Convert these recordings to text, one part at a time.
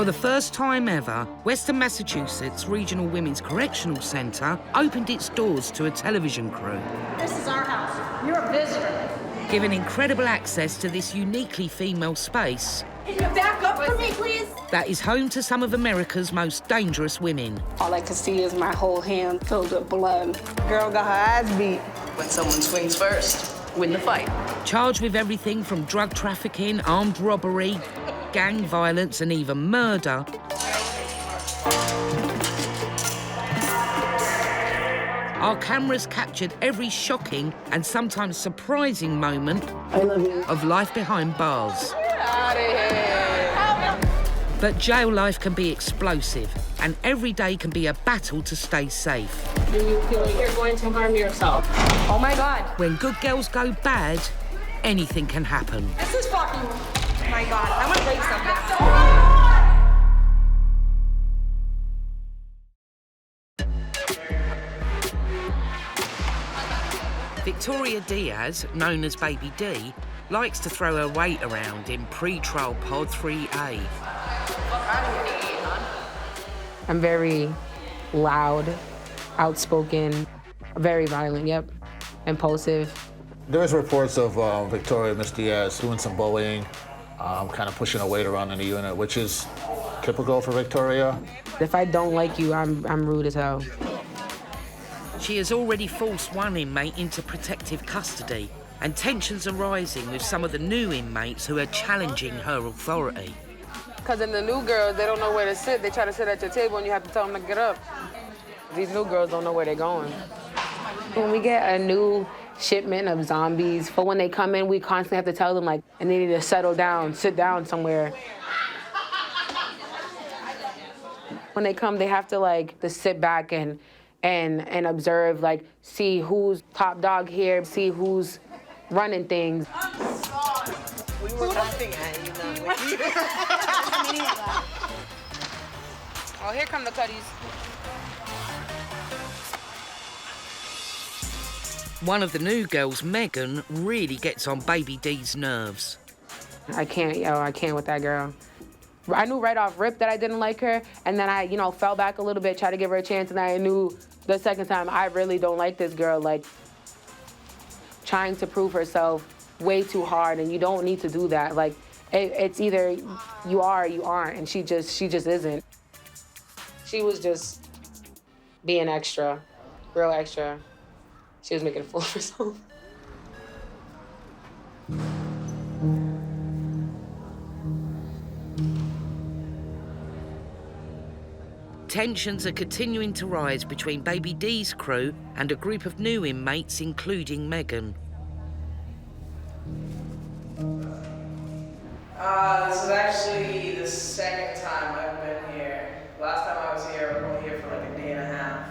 For the first time ever, Western Massachusetts Regional Women's Correctional Center opened its doors to a television crew. This is our house. You're a visitor. Giving incredible access to this uniquely female space. Can you back up for me, please? That is home to some of America's most dangerous women. All I could see is my whole hand filled with blood. Girl got her ass beat. When someone swings first, win the fight. Charged with everything from drug trafficking, armed robbery, gang violence, and even murder. Our cameras captured every shocking and sometimes surprising moment of life behind bars. Get out of here. But jail life can be explosive, and every day can be a battle to stay safe. Do you feel like you're going to harm yourself? Oh my God. When good girls go bad, anything can happen. This is fucking... Oh my God, I want to break something. Victoria Diaz, known as Baby D, likes to throw her weight around in pre-trial pod 3A. I'm very loud, outspoken, very violent, yep, impulsive. There's reports of Victoria, Miss Diaz, doing some bullying, kind of pushing her weight around in the unit, which is typical for Victoria. If I don't like you, I'm rude as hell. She has already forced one inmate into protective custody, and tensions are rising with some of the new inmates who are challenging her authority. Because in the new girls, they don't know where to sit. They try to sit at your table and you have to tell them to get up. These new girls don't know where they're going. When we get a new shipment of zombies, for when they come in, we constantly have to tell them, like, and they need to settle down, sit down somewhere. When they come, they have to, like, to sit back and observe, like, see who's top dog here, see who's running things. We were laughing at you, not with you. Oh, here come the cutties. One of the new girls, Megan, really gets on Baby D's nerves. I can't with that girl. I knew right off rip that I didn't like her, and then I, fell back a little bit, tried to give her a chance, and I knew the second time I really don't like this girl, like, trying to prove herself way too hard, and you don't need to do that. Like, it's either you are or you aren't, and she just isn't. She was just being extra, real extra. She was making a fool of herself. Tensions are continuing to rise between Baby D's crew and a group of new inmates, including Megan. This is actually the second time I've been here. Last time I was here, I was only here for like a day and a half.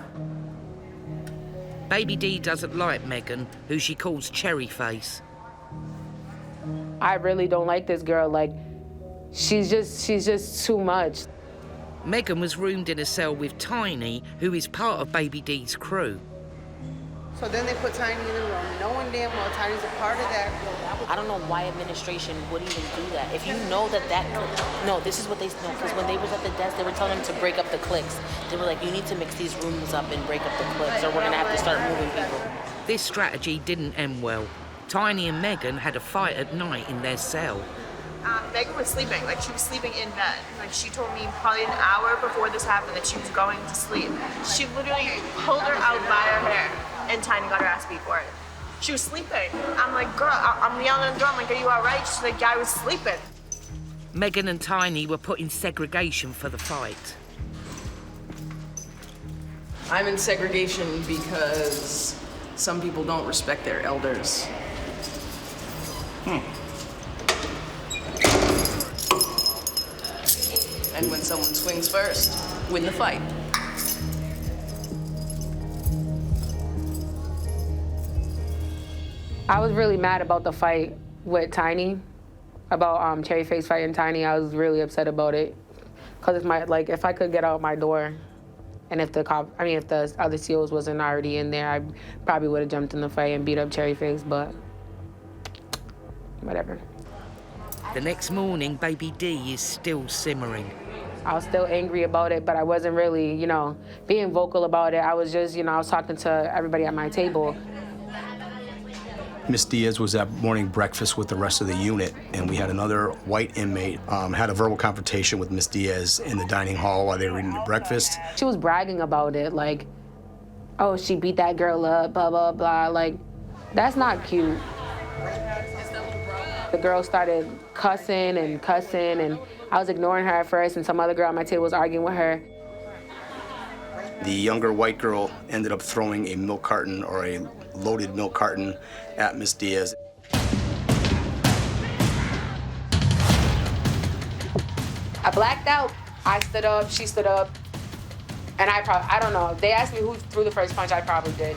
Baby D doesn't like Megan, who she calls Cherry Face. I really don't like this girl. Like, she's just too much. Megan was roomed in a cell with Tiny, who is part of Baby D's crew. So then they put Tiny in the room, knowing damn well Tiny's a part of that. I don't know why administration would even do that. If you know no, this is what they know, because when they was at the desk, they were telling them to break up the cliques. They were like, you need to mix these rooms up and break up the cliques, or we're gonna have to start moving people. This strategy didn't end well. Tiny and Megan had a fight at night in their cell. Megan was sleeping, like she was sleeping in bed. Like she told me probably an hour before this happened that she was going to sleep. She literally pulled her out by her hair and Tiny got her ass beat for it. She was sleeping. I'm like, girl, I'm yelling at the door. I'm like, are you all right? She's like, yeah, I was sleeping. Megan and Tiny were put in segregation for the fight. I'm in segregation because some people don't respect their elders. And when someone swings first, win the fight. I was really mad about the fight with Tiny, about Cherry Face fighting Tiny. I was really upset about it, cause if I could get out my door, and if the other SEALs wasn't already in there, I probably would have jumped in the fight and beat up Cherry Face, but whatever. The next morning, Baby D is still simmering. I was still angry about it, but I wasn't really, being vocal about it. I was just, I was talking to everybody at my table. Miss Diaz was at morning breakfast with the rest of the unit, and we had another white inmate had a verbal confrontation with Miss Diaz in the dining hall while they were eating breakfast. She was bragging about it, like, oh, she beat that girl up, blah, blah, blah. Like, that's not cute. The girl started cussing, and I was ignoring her at first, and some other girl at my table was arguing with her. The younger white girl ended up throwing a milk carton, or a loaded milk carton, at Miss Diaz. I blacked out. I stood up, she stood up, and I don't know. If they asked me who threw the first punch, I probably did.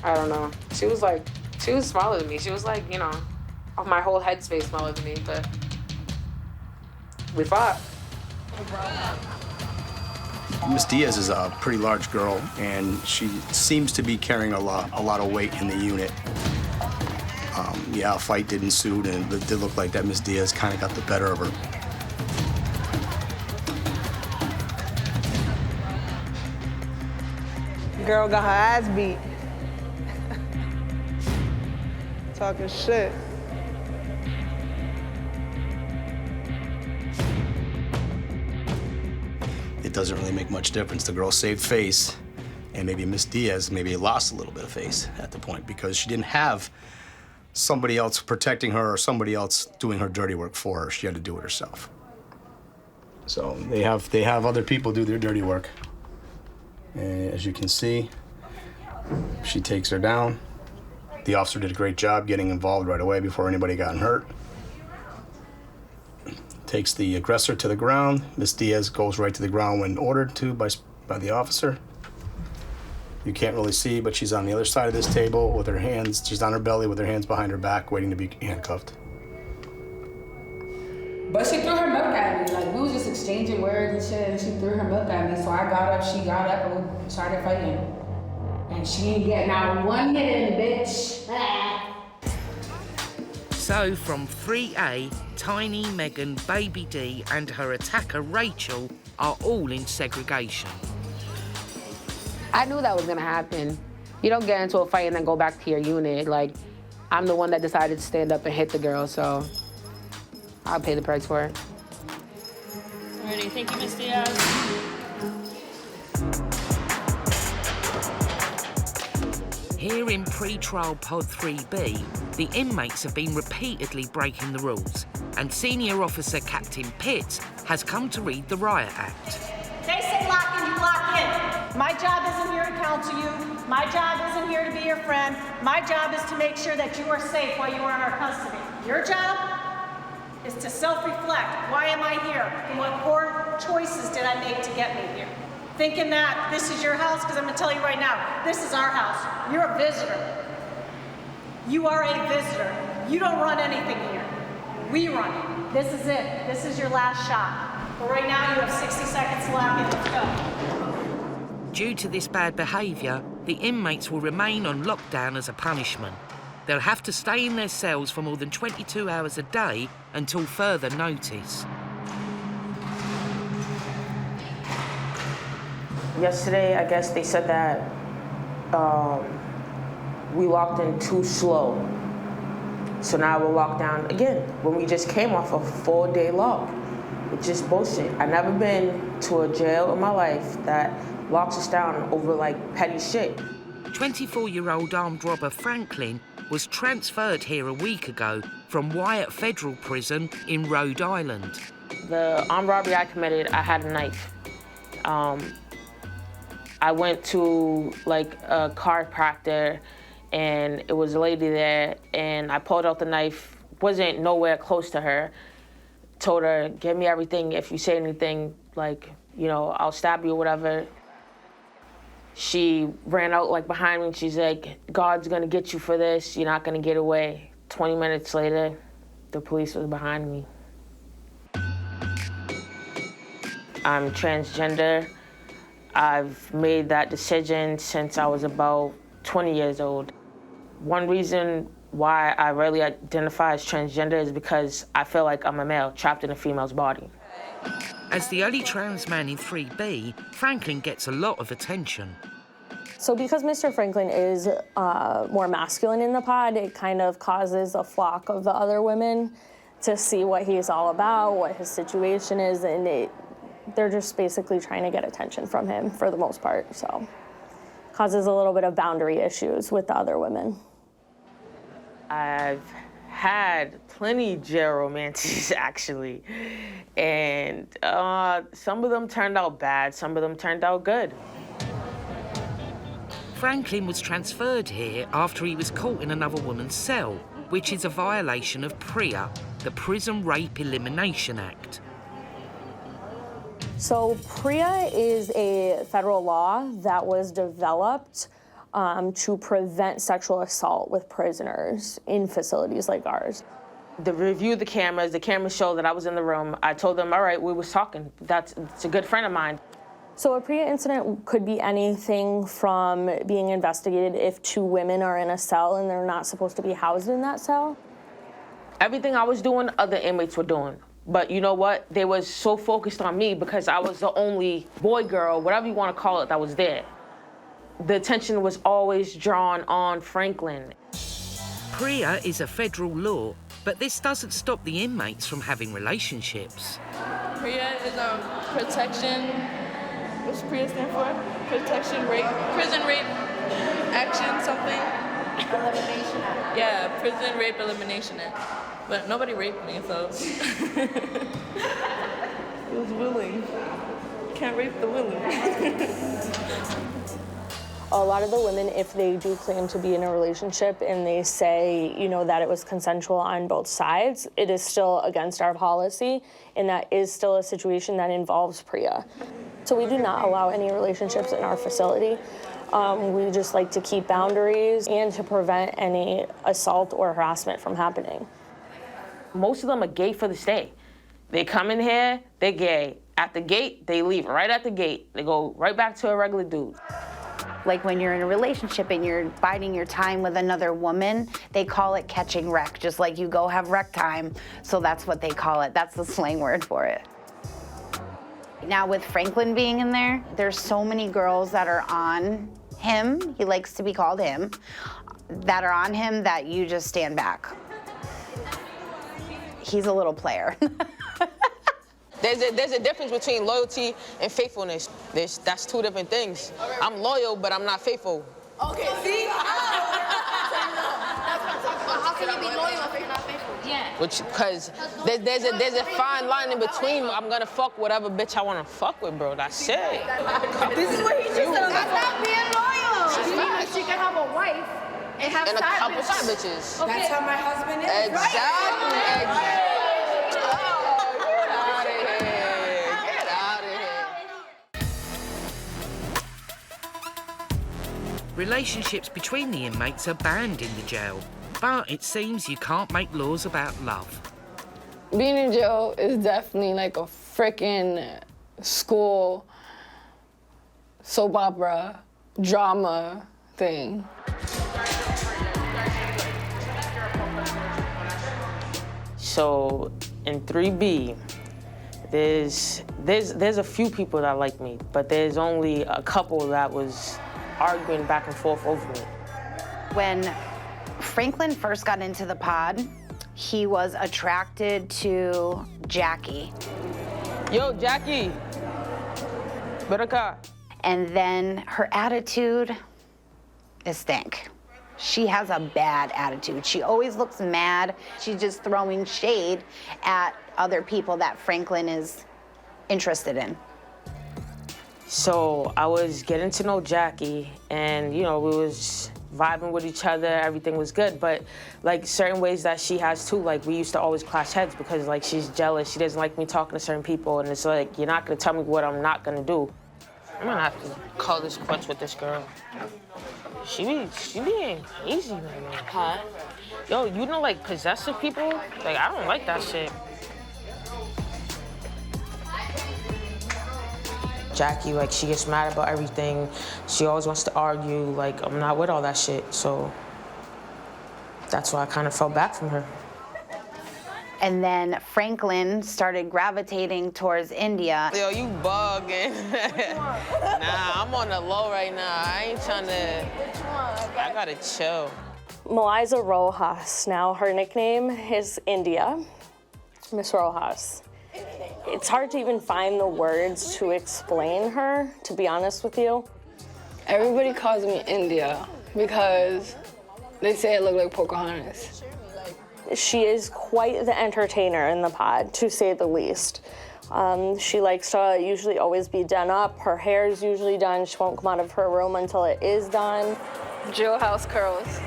I don't know. She was smaller than me. She was like, my whole head space smaller than me, but we fought. Miss Diaz is a pretty large girl, and she seems to be carrying a lot of weight in the unit. Yeah, a fight did ensue, and it did look like that Miss Diaz kind of got the better of her. Girl got her ass beat. Talking shit. It doesn't really make much difference. The girl saved face, and maybe Miss Diaz maybe lost a little bit of face at the point because she didn't have somebody else protecting her or somebody else doing her dirty work for her. She had to do it herself. So they have other people do their dirty work. And as you can see, she takes her down. The officer did a great job getting involved right away before anybody got hurt. Takes the aggressor to the ground. Miss Diaz goes right to the ground when ordered to by the officer. You can't really see, but she's on the other side of this table with her hands, she's on her belly with her hands behind her back, waiting to be handcuffed. But she threw her milk at me. Like, we was just exchanging words and shit, and she threw her milk at me. So I got up, she got up, and we started fighting. And she ain't getting out one hit in, bitch. So from 3A, Tiny, Megan, Baby D and her attacker Rachel are all in segregation. I knew that was gonna happen. You don't get into a fight and then go back to your unit. Like, I'm the one that decided to stand up and hit the girl, so I'll pay the price for it. Alrighty, thank you, Miss Diaz. Here in pre-trial pod 3B, the inmates have been repeatedly breaking the rules, and Senior Officer Captain Pitts has come to read the Riot Act. They say lock in, you lock in. My job isn't here to counsel you. My job isn't here to be your friend. My job is to make sure that you are safe while you are in our custody. Your job is to self-reflect. Why am I here? And what poor choices did I make to get me here? Thinking that this is your house, because I'm gonna tell you right now, this is our house. You're a visitor. You are a visitor. You don't run anything here. We run it. This is it. This is your last shot. But right now you have 60 seconds to lock in. Let's go. Due to this bad behaviour, the inmates will remain on lockdown as a punishment. They'll have to stay in their cells for more than 22 hours a day until further notice. Yesterday, I guess they said that we locked in too slow. So now we're locked down again when we just came off a 4-day lock. It's just bullshit. I've never been to a jail in my life that locks us down over like petty shit. 24-year-old armed robber Franklin was transferred here a week ago from Wyatt Federal Prison in Rhode Island. The armed robbery I committed, I had a knife. I went to like a chiropractor and it was a lady there and I pulled out the knife, wasn't nowhere close to her. Told her, give me everything. If you say anything, like, I'll stab you or whatever. She ran out like behind me and she's like, God's gonna get you for this. You're not gonna get away. 20 minutes later, the police was behind me. I'm transgender. I've made that decision since I was about 20 years old. One reason why I rarely identify as transgender is because I feel like I'm a male trapped in a female's body. As the only trans man in 3B, Franklin gets a lot of attention. So because Mr. Franklin is more masculine in the pod, it kind of causes a flock of the other women to see what he's all about, what his situation is, and they're just basically trying to get attention from him for the most part, so. Causes a little bit of boundary issues with the other women. I've had plenty jail romances, actually, and some of them turned out bad, some of them turned out good. Franklin was transferred here after he was caught in another woman's cell, which is a violation of PREA, the Prison Rape Elimination Act. So PREA is a federal law that was developed to prevent sexual assault with prisoners in facilities like ours. They reviewed the cameras showed that I was in the room. I told them, all right, we was talking. It's a good friend of mine. So a PREA incident could be anything from being investigated if two women are in a cell and they're not supposed to be housed in that cell. Everything I was doing, other inmates were doing. But you know what? They was so focused on me because I was the only boy, girl, whatever you want to call it, that was there. The attention was always drawn on Franklin. PREA is a federal law, but this doesn't stop the inmates from having relationships. PREA is protection. What's PREA stand for? Protection rape, prison rape action something. Elimination Act. Yeah, prison rape elimination act. But nobody raped me, so. It was willing. Can't rape the willing. A lot of the women, if they do claim to be in a relationship and they say, you know, that it was consensual on both sides, it is still against our policy, and that is still a situation that involves PREA. So we do not allow any relationships in our facility. We just like to keep boundaries and to prevent any assault or harassment from happening. Most of them are gay for the stay. They come in here, they're gay. At the gate, they leave right at the gate. They go right back to a regular dude. Like when you're in a relationship and you're biding your time with another woman, they call it catching wreck, just like you go have wreck time. So that's what they call it. That's the slang word for it. Now with Franklin being in there, there's so many girls that are on him, he likes to be called him, that are on him that you just stand back. He's a little player. There's a difference between loyalty and faithfulness. That's two different things. I'm loyal, but I'm not faithful. Okay, see? That's what I'm talking about. How can you be loyal if you're not faithful? Yeah. Because there's a fine line in between. I'm gonna fuck whatever bitch I wanna fuck with, bro. That's it. This is what he just said. That's not being loyal. She can have a wife and have and a couple side bitches. Okay. That's how my husband is. Exactly. Right? Exactly. Relationships between the inmates are banned in the jail, but it seems you can't make laws about love. Being in jail is definitely like a frickin' school soap opera drama thing. So in 3B, there's a few people that like me, but there's only a couple that was arguing back and forth over it. When Franklin first got into the pod, he was attracted to Jackie. Yo, Jackie. Baraka. And then her attitude is stank. She has a bad attitude. She always looks mad. She's just throwing shade at other people that Franklin is interested in. So I was getting to know Jackie, and you know, we was vibing with each other, everything was good, but like certain ways that she has too, like we used to always clash heads because like she's jealous, she doesn't like me talking to certain people, and it's like, you're not gonna tell me what I'm not gonna do. I'm gonna have to call this quits with this girl. She being crazy right now. Huh? Yo, you know like possessive people? Like I don't like that shit. Jackie, like, she gets mad about everything. She always wants to argue. Like, I'm not with all that shit. So that's why I kind of fell back from her. And then Franklin started gravitating towards India. Yo, you bugging. Nah, I'm on the low right now. I ain't trying to. I gotta chill. Melissa Rojas, now her nickname is India, Miss Rojas. It's hard to even find the words to explain her, to be honest with you. Everybody calls me India because they say I look like Pocahontas. She is quite the entertainer in the pod, to say the least. She likes to usually always be done up. Her hair is usually done. She won't come out of her room until it is done. Jailhouse curls.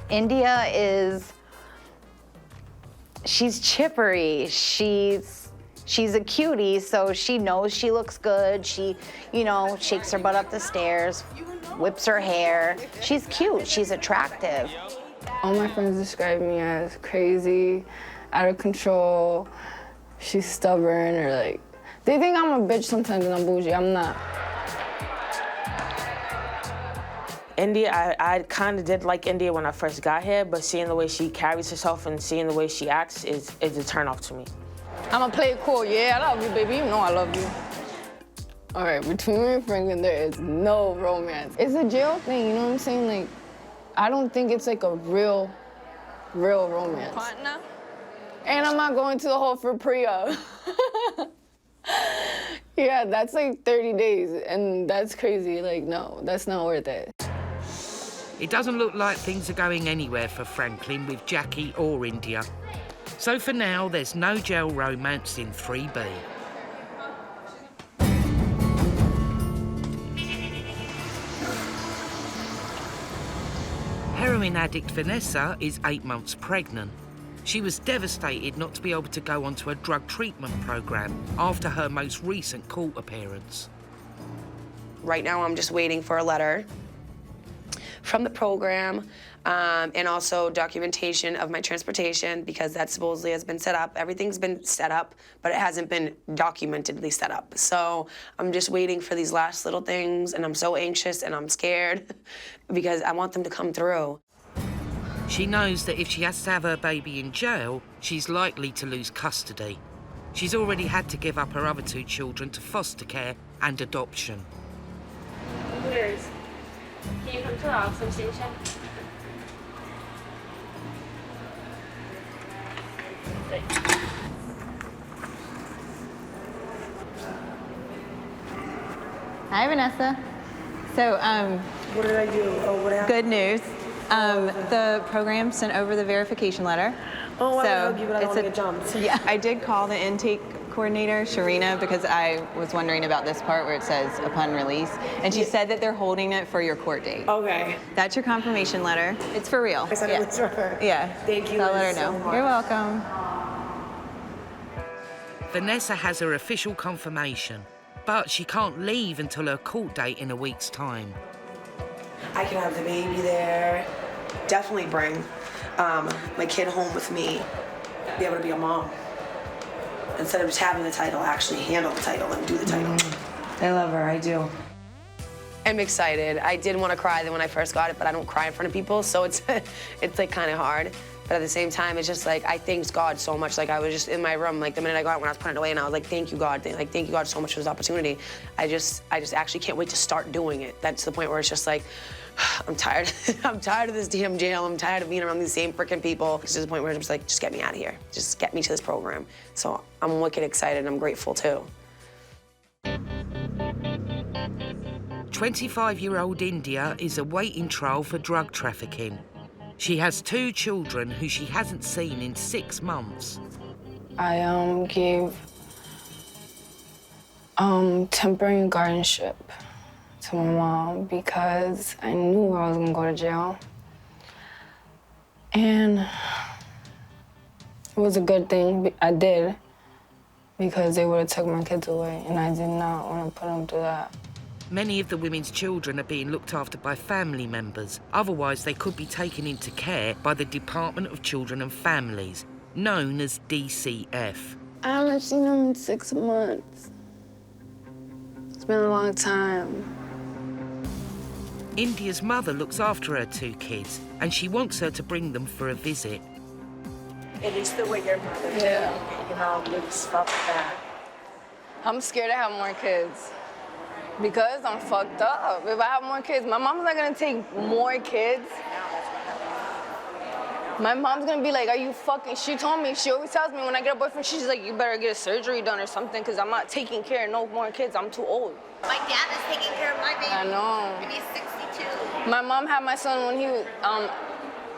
India is, she's chippery. She's a cutie, so she knows she looks good. She, you know, shakes her butt up the stairs, whips her hair. She's cute, she's attractive. All my friends describe me as crazy, out of control, she's stubborn, or like, they think I'm a bitch sometimes and I'm bougie. I'm not. India, I kind of did like India when I first got here, but seeing the way she carries herself and seeing the way she acts is a turn off to me. I'ma play it cool. Yeah, I love you, baby. You know I love you. All right, between me and Franklin, there is no romance. It's a jail thing, you know what I'm saying? Like, I don't think it's like a real romance. Partner? And I'm not going to the hole for Priya. Yeah, that's like 30 days, and that's crazy. Like, no, that's not worth it. It doesn't look like things are going anywhere for Franklin with Jackie or India. So for now, there's no jail romance in 3B. Heroin addict Vanessa is 8 months pregnant. She was devastated not to be able to go onto a drug treatment program after her most recent court appearance. Right now, I'm just waiting for a letter from the program, and also documentation of my transportation, because that supposedly has been set up. Everything's been set up, but it hasn't been documentedly set up. So I'm just waiting for these last little things, and I'm so anxious and I'm scared because I want them to come through. She knows that if she has to have her baby in jail, she's likely to lose custody. She's already had to give up her other 2 children to foster care and adoption. Can you come to the Oxford station? Hi, Vanessa. So, what did I do? Oh, what happened? Good news. The program sent over the verification letter. Oh, I so would hug you, but I don't want to get jumped. Yeah, I did call the intake coordinator, Sharina, because I was wondering about this part where it says upon release, and she said that they're holding it for your court date. Okay. That's your confirmation letter. It's for real. I said it was for her. Yeah. Thank you. So I'll let her so know. much. You're welcome. Vanessa has her official confirmation, but she can't leave until her court date in a week's time. I can have the baby there. Definitely bring my kid home with me. Be able to be a mom. Instead of just having the title, actually handle the title and do the title. I love her, I do. I'm excited. I did want to cry when I first got it, but I don't cry in front of people, so it's like kind of hard. But at the same time, it's just like I thanked God so much. Like I was just in my room, like the minute I got it when I was putting it away, and I was like, thank you, God. Thank you, God, so much for this opportunity. I just actually can't wait to start doing it. That's the point where it's just like, I'm tired. I'm tired of this damn jail. I'm tired of being around these same freaking people. It's to the point where I'm just like, just get me out of here. Just get me to this program. So I'm wicked excited and I'm grateful too. 25-year-old India is awaiting trial for drug trafficking. She has 2 children who she hasn't seen in 6 months. I gave temporary guardianship to my mom because I knew I was gonna go to jail. And it was a good thing I did, because they would have took my kids away, and I did not want to put them through that. Many of the women's children are being looked after by family members. Otherwise, they could be taken into care by the Department of Children and Families, known as DCF. I haven't seen them in 6 months. It's been a long time. India's mother looks after her 2 kids, and she wants her to bring them for a visit. At least the way your mother did. You know, it's fucked that. I'm scared to have more kids because I'm fucked up. If I have more kids, my mom's not gonna take more kids. My mom's gonna be like, are you fucking, she told me, she always tells me when I get a boyfriend, she's like, you better get a surgery done or something because I'm not taking care of no more kids, I'm too old. My dad is taking care of my baby. I know. And he's 62. My mom had my son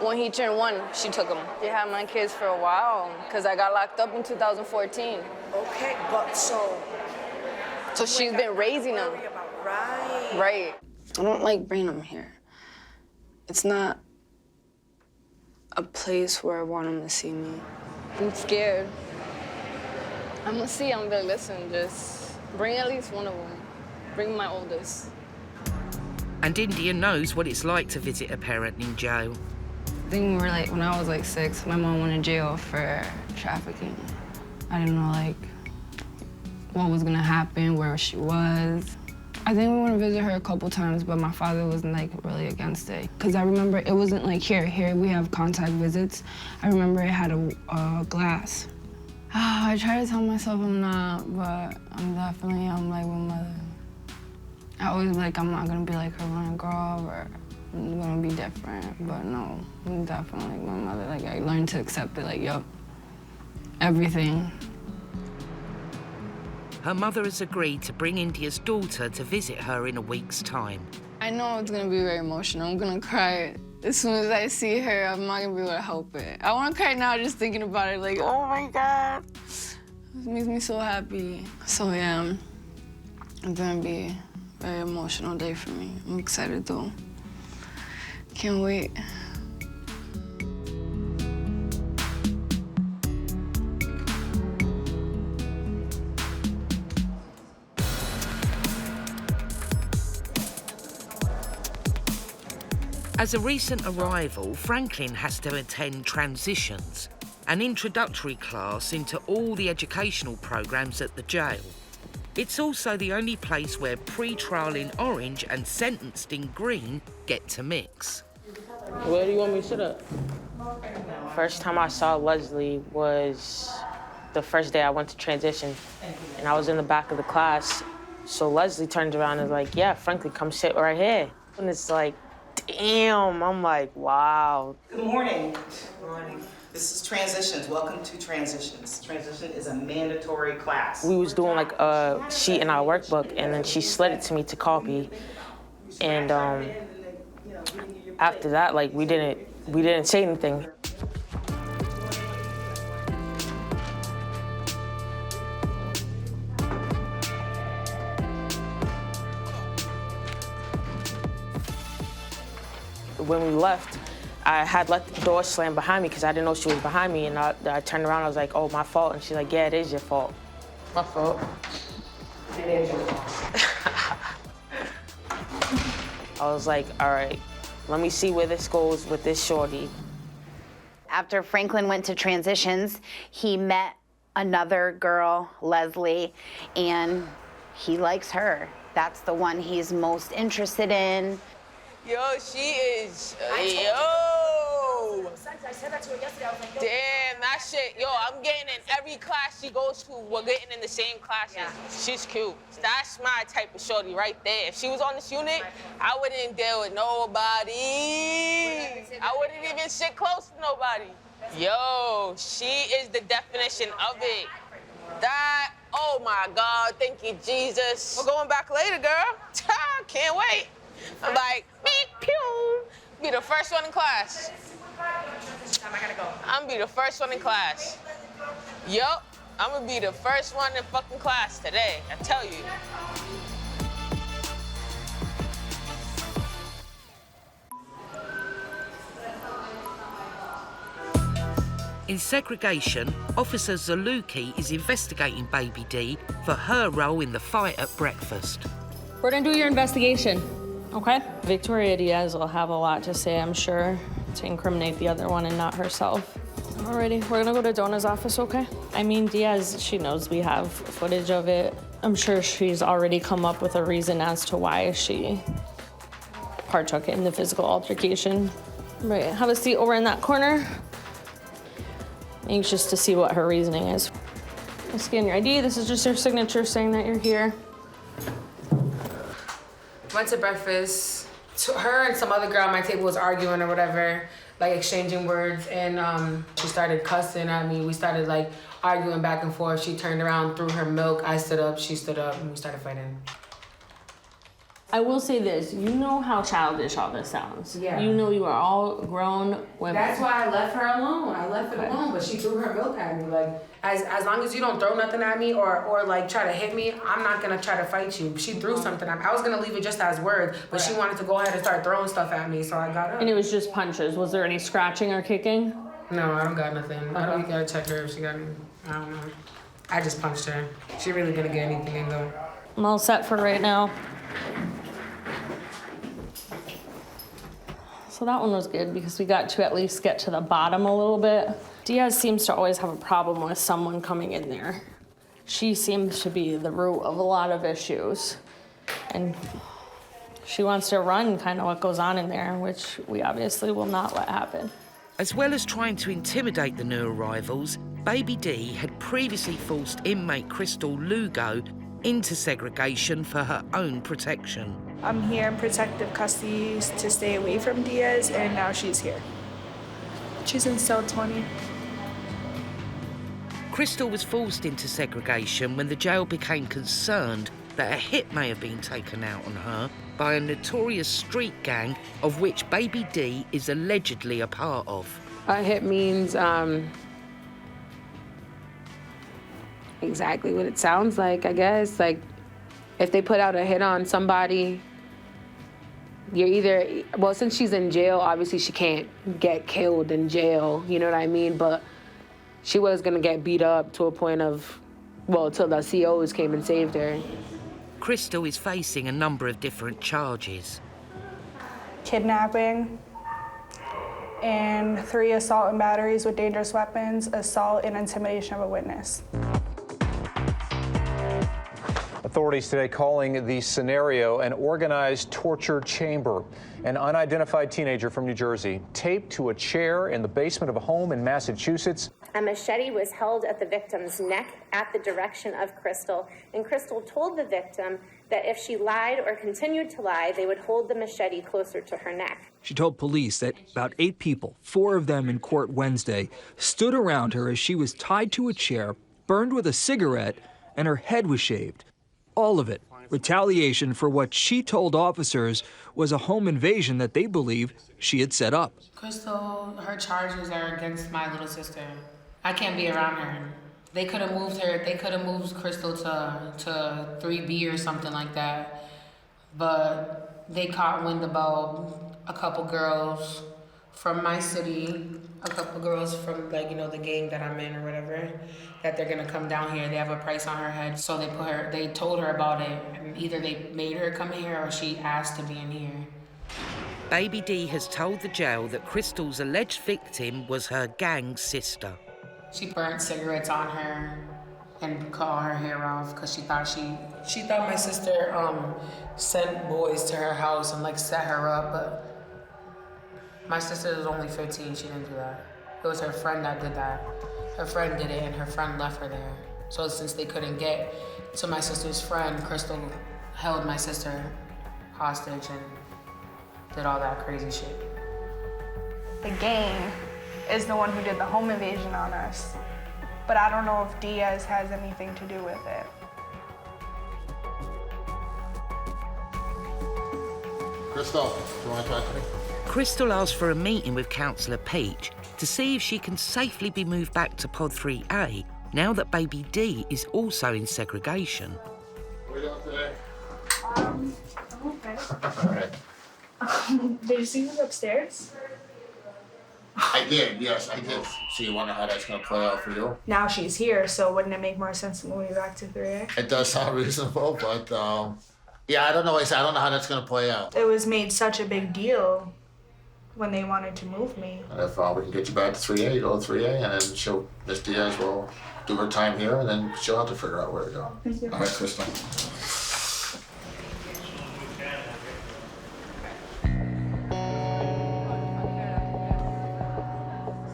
when he turned 1, she took him. She had my kids for a while because I got locked up in 2014. Okay, but so she's been raising them. Right. Right. I don't like bringing them here. It's not a place where I want them to see me. I'm scared. I'm gonna see them, but listen, just bring at least one of them. Bring my oldest. And India knows what it's like to visit a parent in jail. I think when I was like 6, my mom went to jail for trafficking. I didn't know what was gonna happen, where she was. I think we went to visit her a couple times, but my father wasn't really against it. Cause I remember it wasn't here we have contact visits. I remember it had a glass. I try to tell myself I'm not, but I'm like my mother. I always I'm not gonna be like her when I grow up, or I'm gonna be different, but no, I'm definitely like my mother. I learned to accept it, yup, everything. Her mother has agreed to bring India's daughter to visit her in a week's time. I know it's gonna be very emotional. I'm gonna cry as soon as I see her. I'm not gonna be able to help it. I wanna cry now just thinking about it, oh my God. It makes me so happy. So yeah, it's gonna be a very emotional day for me. I'm excited though. Can't wait. As a recent arrival, Franklin has to attend Transitions, an introductory class into all the educational programs at the jail. It's also the only place where pre-trial in orange and sentenced in green get to mix. Where do you want me to sit up? First time I saw Leslie was the first day I went to transition, and I was in the back of the class. So Leslie turned around and was like, yeah, Franklin, come sit right here. And it's like, damn, I'm like, wow. Good morning. Good morning. This is Transitions. Welcome to Transitions. Transition is a mandatory class. We was doing a sheet in our workbook, and then she slid it to me to copy. And after that, we didn't say anything. When we left, I had let the door slam behind me because I didn't know she was behind me, and I turned around, I was like, oh, my fault, and she's like, yeah, it is your fault. My fault. It is your fault. I was like, all right, let me see where this goes with this shorty. After Franklin went to Transitions, he met another girl, Leslie, and he likes her. That's the one he's most interested in. Yo, she is, yo! I said that to her yesterday. I was like, yo. Damn, that shit. Yo, I'm getting in every class she goes to. We're getting in the same classes. Yeah. She's cute. That's my type of shorty right there. If she was on this unit, I wouldn't deal with nobody. I wouldn't even sit close to nobody. Yo, she is the definition of it. That, oh my God, thank you, Jesus. We're going back later, girl. Can't wait. I'm like, beep, pew. Be the first one in class. I'm gonna be the first one in class. Yup, I'm gonna be the first one in fucking class today, I tell you. In segregation, Officer Zaluki is investigating Baby D for her role in the fight at breakfast. We're gonna do your investigation, okay? Victoria Diaz will have a lot to say, I'm sure, to incriminate the other one and not herself. Alrighty, we're gonna go to Donna's office, okay? I mean, Diaz, she knows we have footage of it. I'm sure she's already come up with a reason as to why she partook in the physical altercation. Right, have a seat over in that corner. anxious to see what her reasoning is. I'll scan your ID. This is just your signature saying that you're here. Went to breakfast. Her and some other girl at my table was arguing or whatever, like exchanging words, and she started cussing at me. We started like arguing back and forth. She turned around, threw her milk. I stood up, she stood up, and we started fighting. I will say this, you know how childish all this sounds. Yeah. You know you are all grown women. That's why I left her alone. I left it alone, but she threw her milk at me. Like, as long as you don't throw nothing at me or like try to hit me, I'm not gonna try to fight you. She threw something at me. I was gonna leave it just as words, but she wanted to go ahead and start throwing stuff at me, so I got up. And it was just punches. Was there any scratching or kicking? No, I don't got nothing. I don't gotta check her if she got any. I don't know. I just punched her. She really gonna get anything in though. I'm all set for right now. So that one was good because we got to at least get to the bottom a little bit. Diaz seems to always have a problem with someone coming in there. She seems to be the root of a lot of issues. And she wants to run kind of what goes on in there, which we obviously will not let happen. As well as trying to intimidate the new arrivals, Baby D had previously forced inmate Crystal Lugo into segregation for her own protection. I'm here in protective custody to stay away from Diaz, and now she's here. She's in cell 20. Crystal was forced into segregation when the jail became concerned that a hit may have been taken out on her by a notorious street gang of which Baby D is allegedly a part of. A hit means exactly what it sounds like, I guess. Like, if they put out a hit on somebody, you're either, well, since she's in jail, obviously she can't get killed in jail, you know what I mean? But she was gonna get beat up to a point of, well, till the COs came and saved her. Crystal is facing a number of different charges. Kidnapping, and 3 assault and batteries with dangerous weapons, assault and intimidation of a witness. Authorities today calling the scenario an organized torture chamber. An unidentified teenager from New Jersey taped to a chair in the basement of a home in Massachusetts. A machete was held at the victim's neck at the direction of Crystal, and Crystal told the victim that if she lied or continued to lie, they would hold the machete closer to her neck. She told police that about 8 people, 4 of them in court Wednesday, stood around her as she was tied to a chair, burned with a cigarette, and her head was shaved. All of it retaliation for what she told officers was a home invasion that they believe she had set up. Crystal, her charges are against my little sister. I can't be around her. They could have moved her, they could have moved Crystal to 3B or something like that. But they caught wind about a couple girls from my city, a couple girls from, like, you know, the gang that I'm in or whatever, that they're gonna come down here. They have a price on her head. So they told her about it. And either they made her come here or she asked to be in here. Baby D has told the jail that Crystal's alleged victim was her gang sister. She burnt cigarettes on her and cut her hair off because she thought my sister sent boys to her house and like set her up, but my sister was only 15, she didn't do that. It was her friend that did that. Her friend did it and her friend left her there. So since they couldn't get to my sister's friend, Crystal held my sister hostage and did all that crazy shit. The gang is the one who did the home invasion on us, but I don't know if Diaz has anything to do with it. Crystal, do you want to talk to me? Crystal asked for a meeting with Councillor Peach to see if she can safely be moved back to Pod 3A now that Baby D is also in segregation. What are you doing today? I'm okay. All right. Did you see who's upstairs? I did, yes, I did. So you wonder how that's going to play out for you? Now she's here, so wouldn't it make more sense to move me back to 3A? It does sound reasonable, but yeah, I don't know. I don't know how that's going to play out. It was made such a big deal when they wanted to move me. And if we can get you back to 3A, you go to 3A, and then Miss Diaz will do her time here, and then she'll have to figure out where to go. Thank you. All right, Crystal.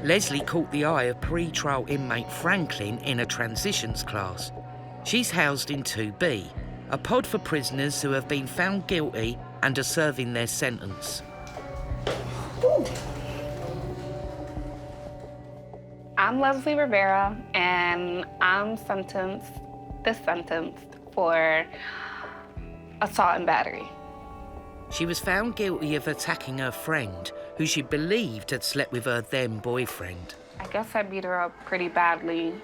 Leslie caught the eye of pre-trial inmate Franklin in a transitions class. She's housed in 2B, a pod for prisoners who have been found guilty and are serving their sentence. I'm Leslie Rivera, and I'm sentenced for assault and battery. She was found guilty of attacking her friend, who she believed had slept with her then boyfriend. I guess I beat her up pretty badly.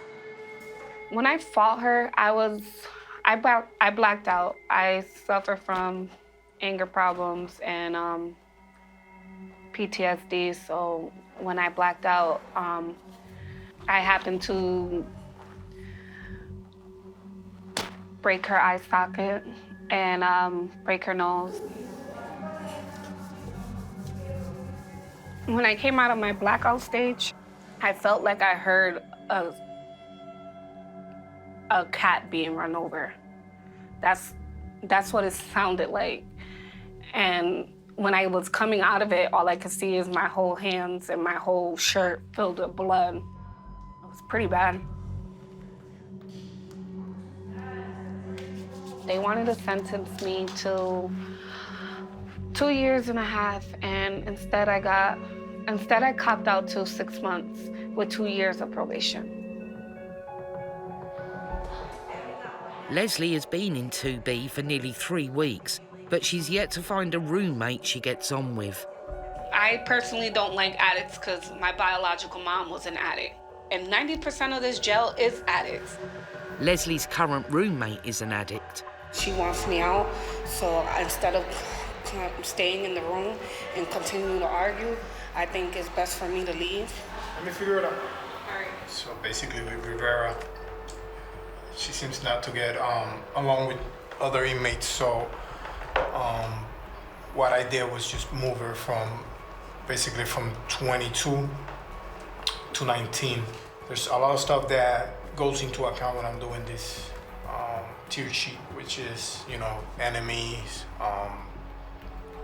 When I fought her, I blacked out. I suffer from anger problems and PTSD, so when I blacked out, I happened to break her eye socket and break her nose. When I came out of my blackout stage, I felt like I heard a cat being run over. That's what it sounded like. And when I was coming out of it, all I could see is my whole hands and my whole shirt filled with blood. It was pretty bad. They wanted to sentence me to 2.5 years, and instead I copped out to 6 months with 2 years of probation. Leslie has been in 2B for nearly 3 weeks, but she's yet to find a roommate she gets on with. I personally don't like addicts because my biological mom was an addict, and 90% of this jail is addicts. Leslie's current roommate is an addict. She wants me out, so instead of staying in the room and continuing to argue, I think it's best for me to leave. Let me figure it out. All right. So basically with Rivera, she seems not to get along with other inmates, so what I did was just move her from 22 to 19. There's a lot of stuff that goes into account when I'm doing this tier sheet, which is, enemies,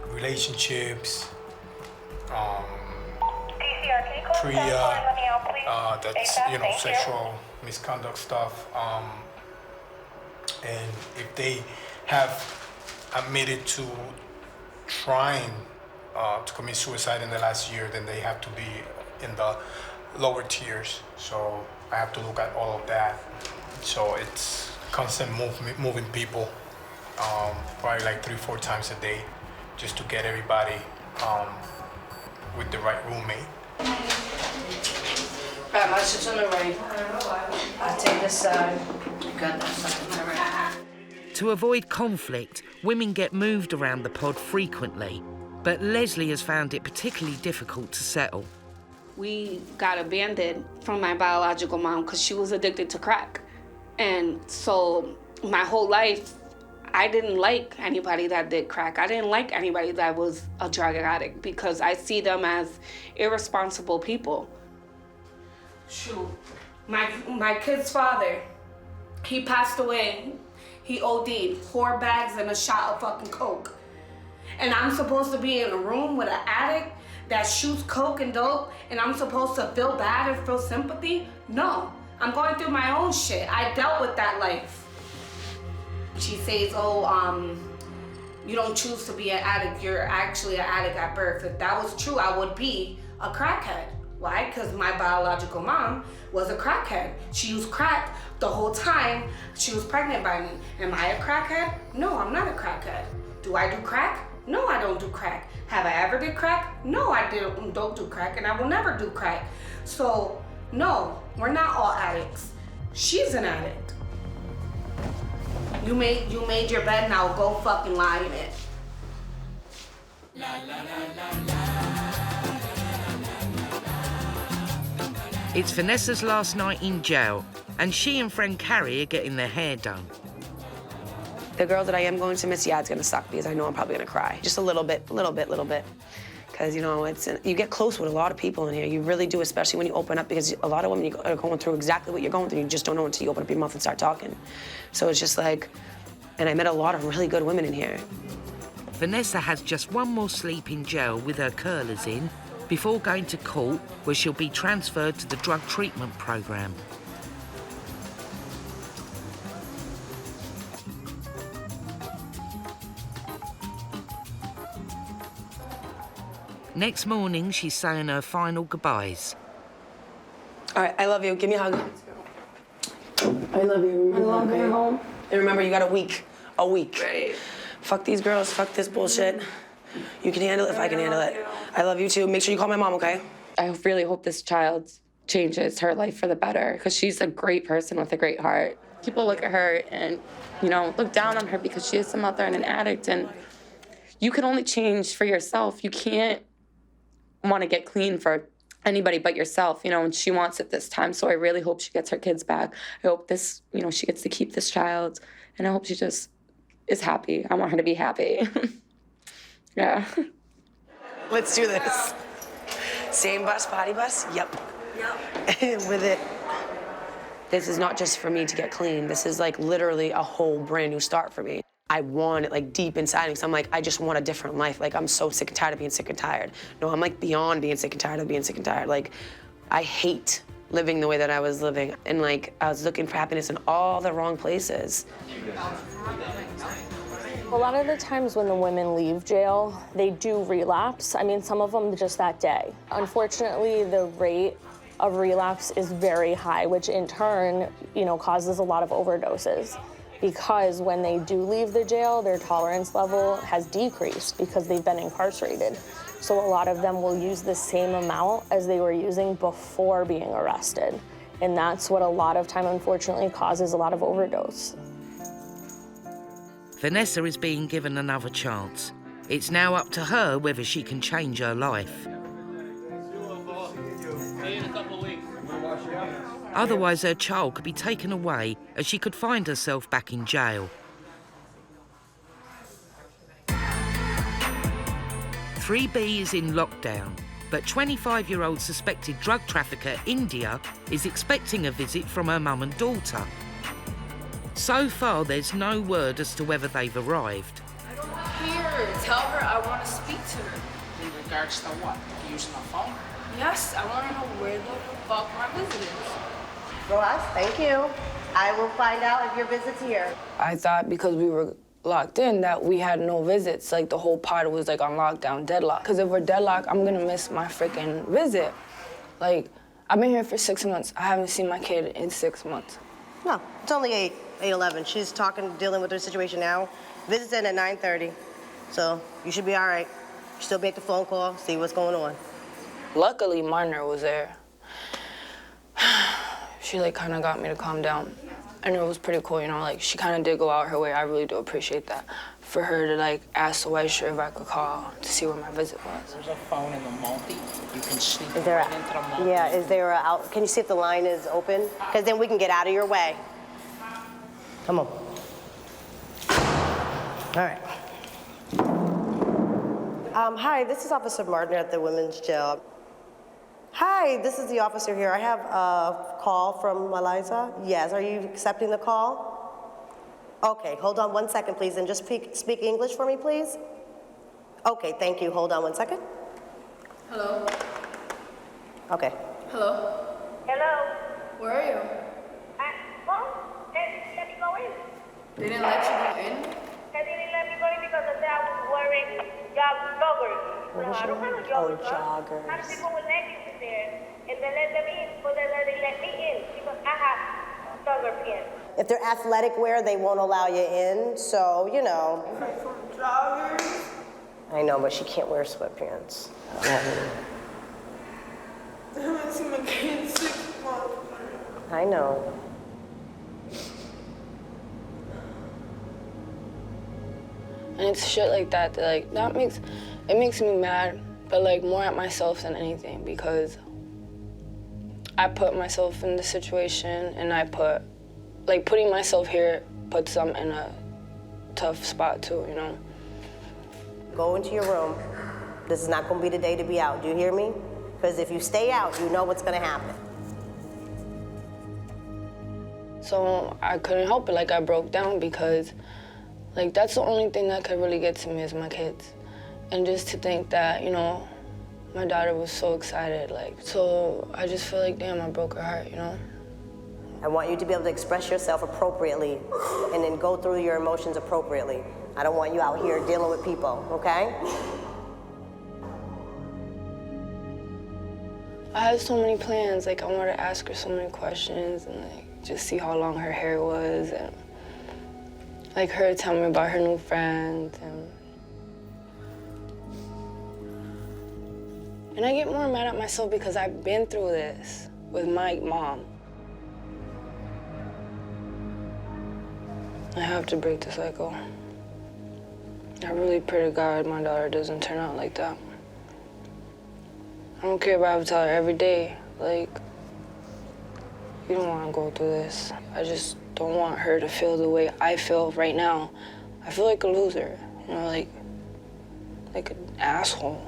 relationships, PREA, that's, sexual misconduct stuff. And if they have admitted to trying to commit suicide in the last year, then they have to be in the lower tiers. So I have to look at all of that. So it's constant moving people, probably like 3-4 times a day, just to get everybody with the right roommate. My shit's on the right. I'll take this side. Got that stuff on the right. To avoid conflict, women get moved around the pod frequently, but Leslie has found it particularly difficult to settle. We got abandoned from my biological mom because she was addicted to crack. And so my whole life, I didn't like anybody that did crack. I didn't like anybody that was a drug addict because I see them as irresponsible people. Shoot, my kid's father, he passed away. He OD'd, 4 bags and a shot of fucking coke. And I'm supposed to be in a room with an addict that shoots coke and dope, and I'm supposed to feel bad and feel sympathy? No, I'm going through my own shit. I dealt with that life. She says, you don't choose to be an addict, you're actually an addict at birth. If that was true, I would be a crackhead. Why? Because my biological mom was a crackhead. She used crack the whole time she was pregnant by me. Am I a crackhead? No, I'm not a crackhead. Do I do crack? No, I don't do crack. Have I ever did crack? No, I don't do crack, and I will never do crack. So, no, we're not all addicts. She's an addict. You made your bed, now go fucking lie in it. It's Vanessa's last night in jail, and she and friend Carrie are getting their hair done. The girl that I am going to miss, yeah, it's gonna suck because I know I'm probably gonna cry. Just a little bit. Because, you get close with a lot of people in here. You really do, especially when you open up, because a lot of women are going through exactly what you're going through. You just don't know until you open up your mouth and start talking. So it's just like, and I met a lot of really good women in here. Vanessa has just one more sleep in jail with her curlers in, before going to court, where she'll be transferred to the drug treatment program. Next morning, she's saying her final goodbyes. All right, I love you. Give me a hug. I love you. I love you. Home. And remember, you got a week. A week. Right. Fuck these girls. Fuck this bullshit. You can handle it if I can handle it. I love you too. Make sure you call my mom, okay? I really hope this child changes her life for the better, because she's a great person with a great heart. People look at her and, look down on her because she is a mother and an addict, and you can only change for yourself. You can't want to get clean for anybody but yourself, and she wants it this time. So I really hope she gets her kids back. I hope this, she gets to keep this child, and I hope she just is happy. I want her to be happy. Yeah. Let's do this. Same bus, potty bus? Yep. With it. This is not just for me to get clean. This is like literally a whole brand new start for me. I want it like deep inside me. So I'm like, I just want a different life. Like, I'm so sick and tired of being sick and tired. No, I'm like beyond being sick and tired of being sick and tired. Like, I hate living the way that I was living. And like, I was looking for happiness in all the wrong places. A lot of the times when the women leave jail, they do relapse. I mean, some of them just that day. Unfortunately, the rate of relapse is very high, which in turn, causes a lot of overdoses. Because when they do leave the jail, their tolerance level has decreased because they've been incarcerated. So a lot of them will use the same amount as they were using before being arrested. And that's what a lot of time, unfortunately, causes a lot of overdose. Vanessa is being given another chance. It's now up to her whether she can change her life. Otherwise, her child could be taken away as she could find herself back in jail. 3B is in lockdown, but 25-year-old suspected drug trafficker India is expecting a visit from her mum and daughter. So far, there's no word as to whether they've arrived. Here, tell her I want to speak to her. In regards to what? Using a phone? Yes, I want to know where the fuck my visit is. Ross, thank you. I will find out if your visit's here. I thought because we were locked in that we had no visits. Like, the whole pod was like on lockdown, deadlock. Because if we're deadlocked, I'm gonna miss my freaking visit. Like, I've been here for 6 months. I haven't seen my kid in 6 months. No, it's only 8:11. She's dealing with her situation now. Visit's in at 9:30. So you should be all right. Still make the phone call, see what's going on. Luckily, Marner was there. She kind of got me to calm down. And it was pretty cool, she kind of did go out her way. I really do appreciate that. For her to ask the white shirt if I could call to see where my visit was. There's a phone in the multi. You can sneak Is there right into the multi. Yeah, is there out? Can you see if the line is open? Because then we can get out of your way. Come on. All right. Hi, this is Officer Martin at the Women's Jail. Hi, this is the officer here. I have a call from Eliza. Yes, are you accepting the call? Okay, hold on 1 second, please, and just speak English for me, please. Okay, thank you. Hold on 1 second. Hello? Okay. Hello? Hello? Where are you? They didn't let me go in. They didn't let you go in? They didn't let me go in because I was wearing joggers. What is I don't your have name? a Oh, jogger. joggers. How do people with leggings in there? And they let them in, but they let me in because I have jogger pants. If they're athletic wear, they won't allow you in, so, Joggers? I know, but she can't wear sweatpants. I haven't seen my kid in 6 months. I know. And it's shit like that that makes me mad, but more at myself than anything, because I put myself in the situation, and I putting myself here puts them in a tough spot too, Go into your room. This is not going to be the day to be out. Do you hear me? Because if you stay out, you know what's going to happen. So I couldn't help it. I broke down because that's the only thing that could really get to me is my kids. And just to think that, My daughter was so excited, so I just feel like, damn, I broke her heart, you know? I want you to be able to express yourself appropriately and then go through your emotions appropriately. I don't want you out here dealing with people, okay? I had so many plans. I wanted to ask her so many questions and just see how long her hair was and her tell me about her new friend and I get more mad at myself because I've been through this with my mom. I have to break the cycle. I really pray to God my daughter doesn't turn out like that. I don't care if I have to tell her every day, you don't want to go through this. I just don't want her to feel the way I feel right now. I feel like a loser, you know, like an asshole.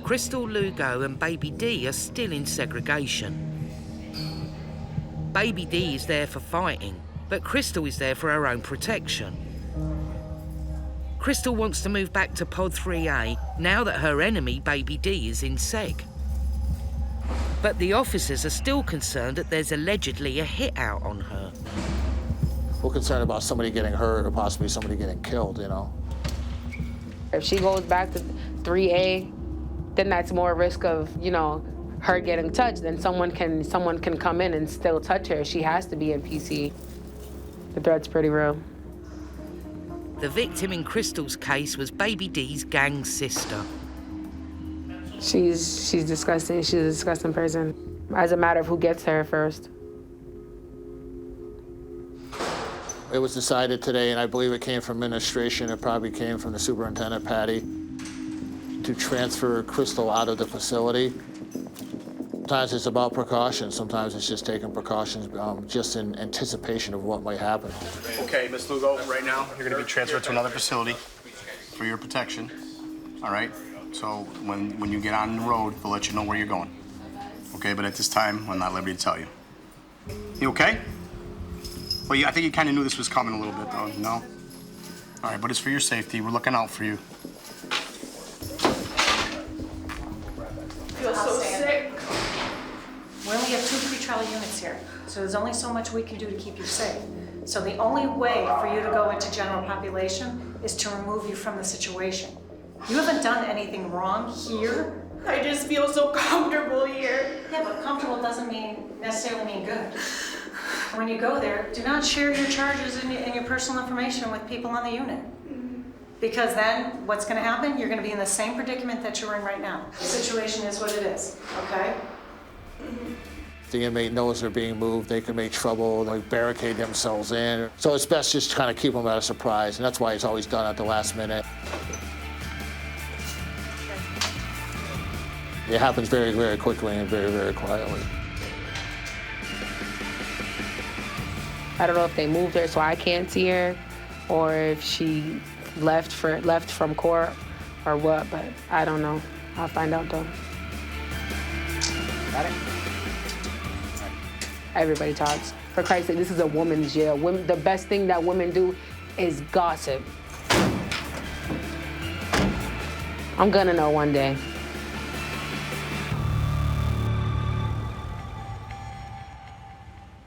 Crystal, Lugo and Baby D are still in segregation. Baby D is there for fighting, but Crystal is there for her own protection. Crystal wants to move back to Pod 3A now that her enemy, Baby D, is in seg. But the officers are still concerned that there's allegedly a hit out on her. We're concerned about somebody getting hurt or possibly somebody getting killed, you know. If she goes back to 3A, then that's more risk of, her getting touched. Then someone can come in and still touch her. She has to be in PC. The threat's pretty real. The victim in Crystal's case was Baby D's gang sister. She's disgusting. She's a disgusting person. As a matter of who gets her first. It was decided today, and I believe it came from administration, it probably came from the superintendent, Patty, to transfer Crystal out of the facility. Sometimes it's about precautions, sometimes it's just taking precautions just in anticipation of what might happen. Okay, Ms. Lugo, right now, you're gonna be transferred to another facility for your protection, all right? So when you get on the road, we'll let you know where you're going. Okay, but at this time, I'm not at liberty to tell you. You okay? Well, I think you kind of knew this was coming a little bit, though, no? All right, but it's for your safety. We're looking out for you. I feel so sick. We only have 2 pretrial units here, so there's only so much we can do to keep you safe. So the only way for you to go into general population is to remove you from the situation. You haven't done anything wrong here. I just feel so comfortable here. Yeah, but comfortable doesn't necessarily mean good. When you go there, do not share your charges and your personal information with people on the unit. Because then what's going to happen? You're going to be in the same predicament that you're in right now. The situation is what it is, okay? If the inmate knows they're being moved, they can make trouble, they barricade themselves in. So it's best just to kind of keep them at a surprise, and that's why it's always done at the last minute. It happens very, very quickly and very, very quietly. I don't know if they moved her so I can't see her, or if she left from court, or what. But I don't know. I'll find out though. Got it. Everybody talks. For Christ's sake, this is a woman's jail. The best thing that women do is gossip. I'm gonna know one day.